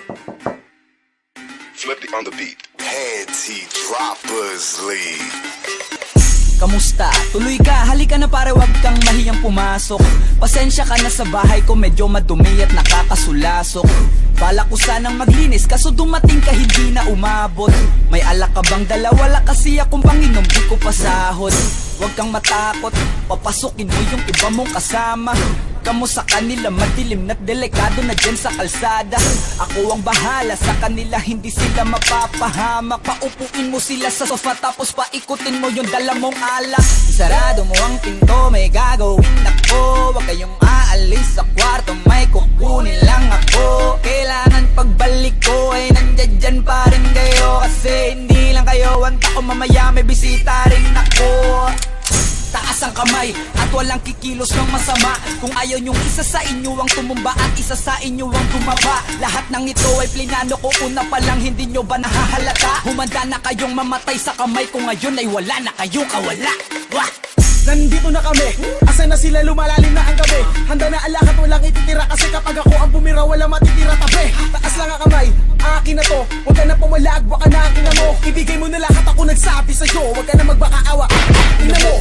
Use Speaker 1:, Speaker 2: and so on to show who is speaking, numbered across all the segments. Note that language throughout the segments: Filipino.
Speaker 1: Flip it on the beat. Panty Droppers League.
Speaker 2: Kamusta? Tuloy ka, halika na pare, wag kang mahiyang pumasok. Pasensya ka na sa bahay ko, medyo madumi at nakakasulasok. Bala ko sanang maglinis, kaso dumating ka hindi na umabot. May alak ka bang dala? Wala kasi akong panginom, di ko pasahod. Wag kang matakot, papasukin mo yung iba mong kasama. Kamo sa kanila, madilim na't delikado na dyan sa kalsada. Ako ang bahala sa kanila, hindi sila mapapahamak. Paupuin mo sila sa sofa tapos paikutin mo yung dala mong alak. Sarado mo ang pinto, may gagawin ako. Wag kayong aalis sa kwarto, may kukunin lang ako. Kailangan pagbalik ko ay nandyan dyan pa rin kayo. Kasi hindi lang kayo wanta ko, mamaya may bisita rin ako. Taas ang kamay at walang kikilos ng masama. Kung ayaw nyong isa sa inyo ang tumumba at isa sa inyo ang tumaba. Lahat ng ito ay plinano ko, una pa lang, hindi nyo ba nahahalata? Humanda na kayong mamatay sa kamay ko, ngayon ay wala na kayong kawala. Wah!
Speaker 3: Nandito na kami, asan na sila, lumalalim na ang gabi. Handa na alak at walang ititira, kasi kapag ako ang bumira walang matitira tabi. Taas lang ang kamay, akin na to, huwag ka na pumalag, baka na ang ina mo. Ibigay mo na lahat, ako nagsabi sa'yo, huwag ka na magbakaawa. Ina mo,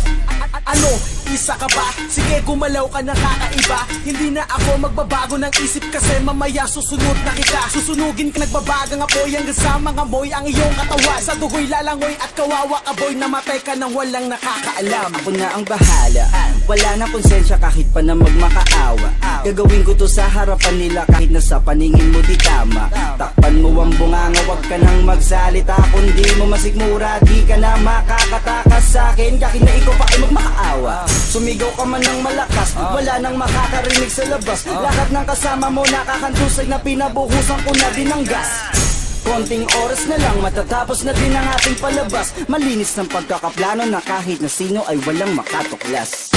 Speaker 3: ano, isa ka ba? Sige, gumalaw ka na kakaiba. Hindi na ako magbabago ng isip, kasi mamaya susunod na kita. Susunugin ka, nagbabagang apoy hanggang sa mga moy ang iyong katawan. Sa dugoy lalangoy at kawawa ka boy, namatay ka nang walang nakakaalam.
Speaker 2: Ako na ang bahala, wala na konsensya kahit pa na magmakaawa. Gagawin ko to sa harapan nila kahit na sa paningin mo di tama. Takpan mo ang bunganga, wag ka nang magsalita. Kung di mo masigmura, di ka na makakatakas sa akin. Kahit na ikaw pa ay magmakaawa. Sumigaw ka man ng malakas, wala nang makakarinig sa labas. Lahat ng kasama mo nakakantusay na pinabuhusan ko na din ng gas. Konting oras na lang, matatapos na din ang ating palabas. Malinis ng pagkakaplano na kahit na sino ay walang makatuklas.